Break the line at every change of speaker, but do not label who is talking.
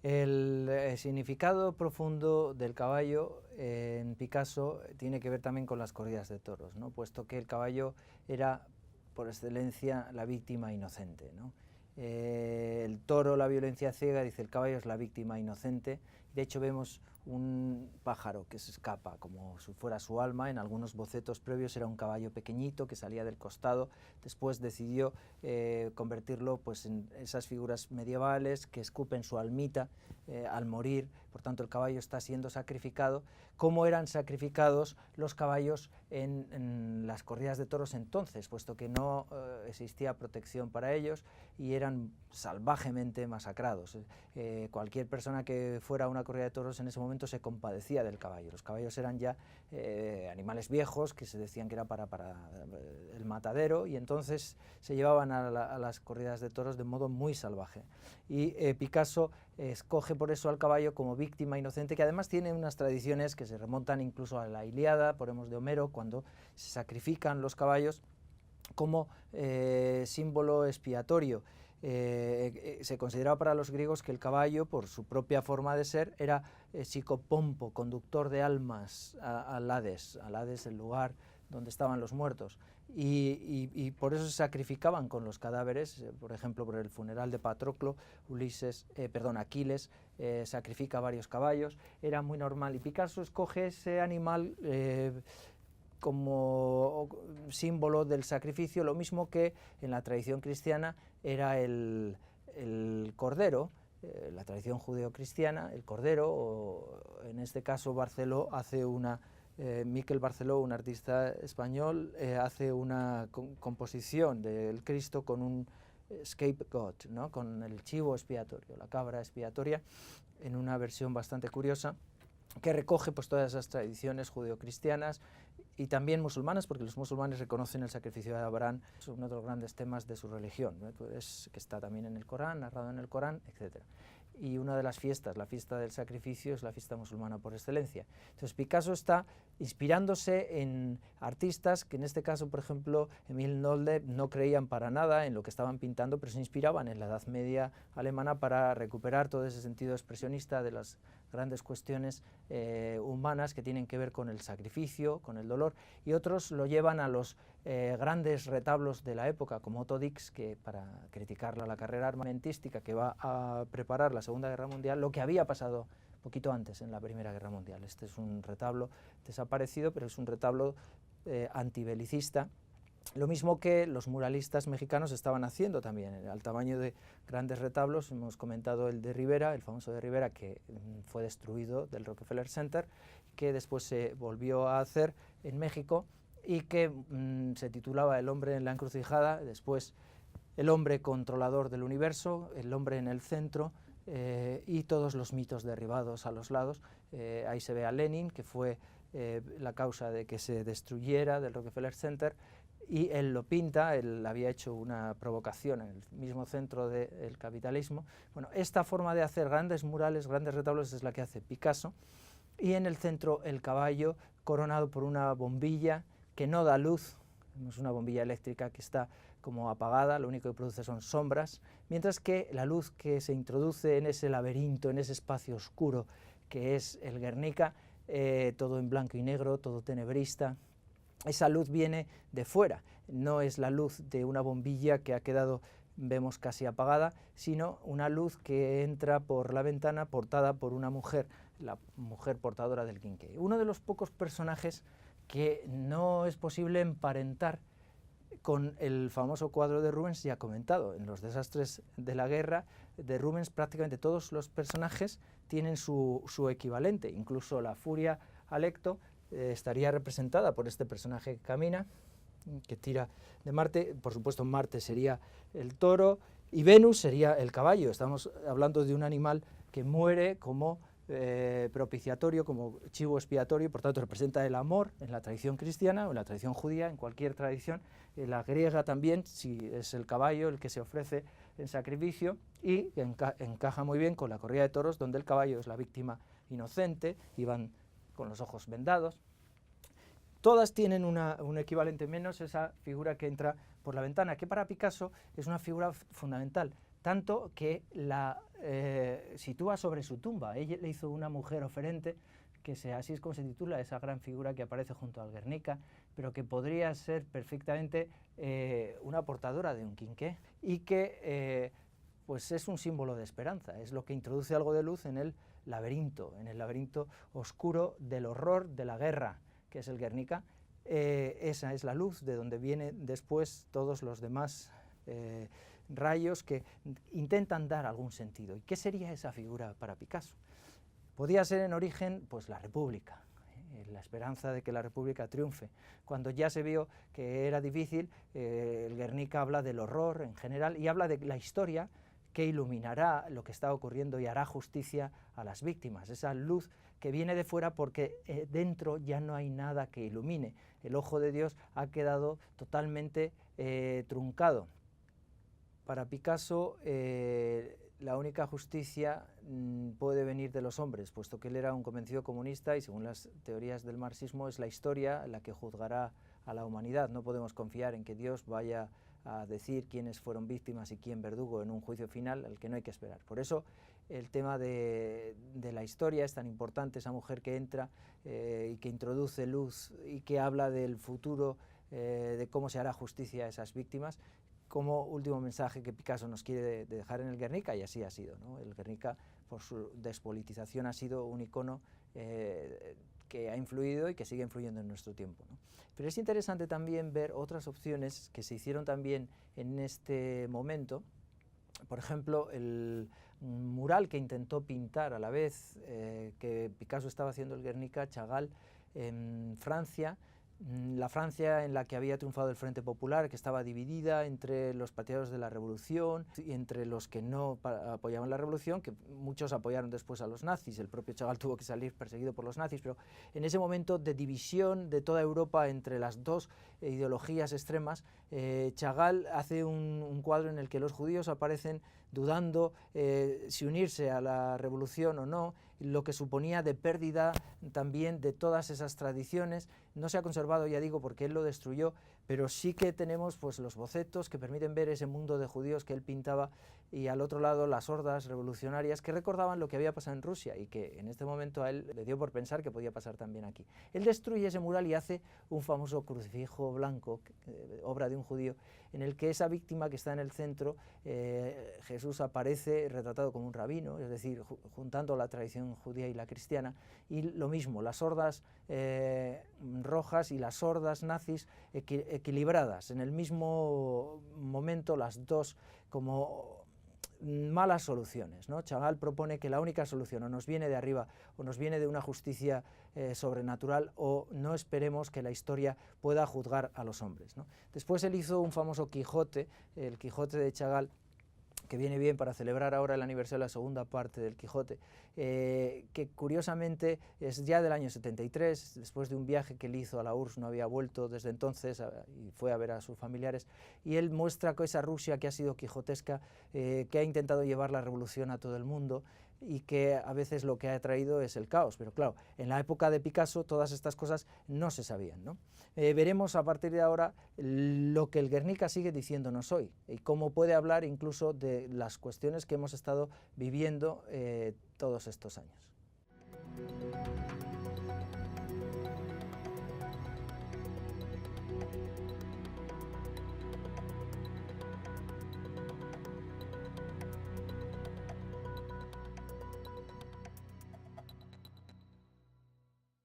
El significado profundo del caballo en Picasso tiene que ver también con las corridas de toros, ¿no? Puesto que el caballo era por excelencia la víctima inocente, ¿no? El toro, la violencia ciega, dice el caballo es la víctima inocente. De hecho vemos un pájaro que se escapa como si fuera su alma. En algunos bocetos previos era un caballo pequeñito que salía del costado. Después decidió convertirlo pues, en esas figuras medievales que escupen su almita al morir. Por tanto el caballo está siendo sacrificado. ¿Cómo eran sacrificados los caballos en las corridas de toros entonces? Puesto que no existía protección para ellos y eran salvajemente masacrados. Cualquier persona que fuera a una corrida de toros en ese momento se compadecía del caballo. Los caballos eran ya animales viejos que se decían que era para el matadero, y entonces se llevaban a las corridas de toros de modo muy salvaje. Y Picasso escoge por eso al caballo como víctima inocente, que además tiene unas tradiciones que se remontan incluso a la Ilíada, ponemos de Homero, cuando se sacrifican los caballos como símbolo expiatorio. Se consideraba para los griegos que el caballo, por su propia forma de ser, era psicopompo, conductor de almas al Hades, el lugar donde estaban los muertos, y por eso se sacrificaban con los cadáveres. Por ejemplo, por el funeral de Patroclo, Aquiles sacrifica varios caballos. Era muy normal, y Picasso escoge ese animal como símbolo del sacrificio, lo mismo que en la tradición cristiana era el cordero. La tradición judeocristiana, el cordero, o en este caso Barceló hace Miquel Barceló, un artista español, hace una composición del Cristo con un scapegoat, ¿no? Con el chivo expiatorio, la cabra expiatoria, en una versión bastante curiosa, que recoge pues, todas esas tradiciones judeocristianas y también musulmanas, porque los musulmanes reconocen el sacrificio de Abraham, es uno de los grandes temas de su religión, ¿no? Pues, que está también en el Corán, narrado en el Corán, etc. Y una de las fiestas, la fiesta del sacrificio, es la fiesta musulmana por excelencia. Entonces Picasso está inspirándose en artistas que en este caso, por ejemplo, Emil Nolde, no creían para nada en lo que estaban pintando, pero se inspiraban en la Edad Media alemana para recuperar todo ese sentido expresionista de las grandes cuestiones humanas que tienen que ver con el sacrificio, con el dolor, y otros lo llevan a los grandes retablos de la época, como Otto Dix, que para criticar la carrera armamentística que va a preparar la Segunda Guerra Mundial, lo que había pasado poquito antes en la Primera Guerra Mundial. Este es un retablo desaparecido, pero es un retablo antibelicista, lo mismo que los muralistas mexicanos estaban haciendo también, al tamaño de grandes retablos. Hemos comentado el de Rivera, el famoso de Rivera, que fue destruido del Rockefeller Center, que después se volvió a hacer en México y que se titulaba El hombre en la encrucijada, después El hombre controlador del universo, El hombre en el centro, y todos los mitos derribados a los lados. Ahí se ve a Lenin, que fue la causa de que se destruyera del Rockefeller Center, y él lo pinta. Él había hecho una provocación en el mismo centro del capitalismo. Bueno, esta forma de hacer grandes murales, grandes retablos, es la que hace Picasso, y en el centro el caballo coronado por una bombilla que no da luz. Vemos una bombilla eléctrica que está como apagada, lo único que produce son sombras, mientras que la luz que se introduce en ese laberinto, en ese espacio oscuro que es el Guernica, todo en blanco y negro, todo tenebrista, esa luz viene de fuera, no es la luz de una bombilla que ha quedado, vemos, casi apagada, sino una luz que entra por la ventana portada por una mujer, la mujer portadora del quinqué. Uno de los pocos personajes que no es posible emparentar con el famoso cuadro de Rubens ya comentado. En los desastres de la guerra de Rubens prácticamente todos los personajes tienen su equivalente, incluso la furia Alecto estaría representada por este personaje que camina, que tira de Marte. Por supuesto Marte sería el toro y Venus sería el caballo. Estamos hablando de un animal que muere como propiciatorio, como chivo expiatorio, y por tanto representa el amor en la tradición cristiana o en la tradición judía, en cualquier tradición, en la griega también, si es el caballo el que se ofrece en sacrificio, y encaja muy bien con la corrida de toros, donde el caballo es la víctima inocente y van con los ojos vendados. Todas tienen un equivalente, menos esa figura que entra por la ventana, que para Picasso es una figura fundamental, tanto que la sitúa sobre su tumba. Ella le hizo una mujer oferente, así es como se titula esa gran figura que aparece junto al Guernica, pero que podría ser perfectamente una portadora de un quinqué, y que pues es un símbolo de esperanza, es lo que introduce algo de luz en el laberinto oscuro del horror de la guerra, que es el Guernica. Esa es la luz de donde vienen después todos los demás rayos que intentan dar algún sentido. ¿Y qué sería esa figura para Picasso? Podía ser en origen pues la República, la esperanza de que la República triunfe. Cuando ya se vio que era difícil, el Guernica habla del horror en general y habla de la historia que iluminará lo que está ocurriendo y hará justicia a las víctimas, esa luz que viene de fuera porque dentro ya no hay nada que ilumine. El ojo de Dios ha quedado totalmente truncado. Para Picasso, la única justicia puede venir de los hombres, puesto que él era un convencido comunista y según las teorías del marxismo es la historia la que juzgará a la humanidad. No podemos confiar en que Dios vaya a decir quiénes fueron víctimas y quién verdugo en un juicio final al que no hay que esperar. Por eso el tema de la historia es tan importante, esa mujer que entra y que introduce luz y que habla del futuro, de cómo se hará justicia a esas víctimas, como último mensaje que Picasso nos quiere dejar en el Guernica, y así ha sido, ¿no? El Guernica, por su despolitización, ha sido un icono que ha influido y que sigue influyendo en nuestro tiempo, ¿no? Pero es interesante también ver otras opciones que se hicieron también en este momento. Por ejemplo, el mural que intentó pintar a la vez que Picasso estaba haciendo el Guernica, Chagall, en Francia, la Francia en la que había triunfado el Frente Popular, que estaba dividida entre los partidarios de la Revolución y entre los que no apoyaban la Revolución, que muchos apoyaron después a los nazis. El propio Chagall tuvo que salir perseguido por los nazis, pero en ese momento de división de toda Europa entre las dos ideologías extremas, Chagall hace un cuadro en el que los judíos aparecen dudando si unirse a la Revolución o no, lo que suponía de pérdida también de todas esas tradiciones. No se ha conservado, ya digo, porque él lo destruyó, pero sí que tenemos pues los bocetos que permiten ver ese mundo de judíos que él pintaba, y al otro lado las hordas revolucionarias que recordaban lo que había pasado en Rusia y que en este momento a él le dio por pensar que podía pasar también aquí. Él destruye ese mural y hace un famoso crucifijo blanco, obra de un judío, en el que esa víctima que está en el centro, Jesús aparece retratado como un rabino, es decir, juntando la tradición judía y la cristiana, y lo mismo, las hordas rojas y las hordas nazis equilibradas, en el mismo momento las dos como malas soluciones, ¿no? Chagall propone que la única solución o nos viene de arriba o nos viene de una justicia sobrenatural, o no esperemos que la historia pueda juzgar a los hombres, ¿no? Después él hizo un famoso Quijote, el Quijote de Chagall, que viene bien para celebrar ahora el aniversario de la segunda parte del Quijote, que curiosamente es ya del año 73, después de un viaje que él hizo a la URSS, no había vuelto desde entonces y fue a ver a sus familiares, y él muestra que esa Rusia que ha sido quijotesca, que ha intentado llevar la revolución a todo el mundo y que a veces lo que ha traído es el caos, pero claro, en la época de Picasso todas estas cosas no se sabían, ¿no? Veremos a partir de ahora lo que el Guernica sigue diciéndonos hoy y cómo puede hablar incluso de las cuestiones que hemos estado viviendo todos estos años.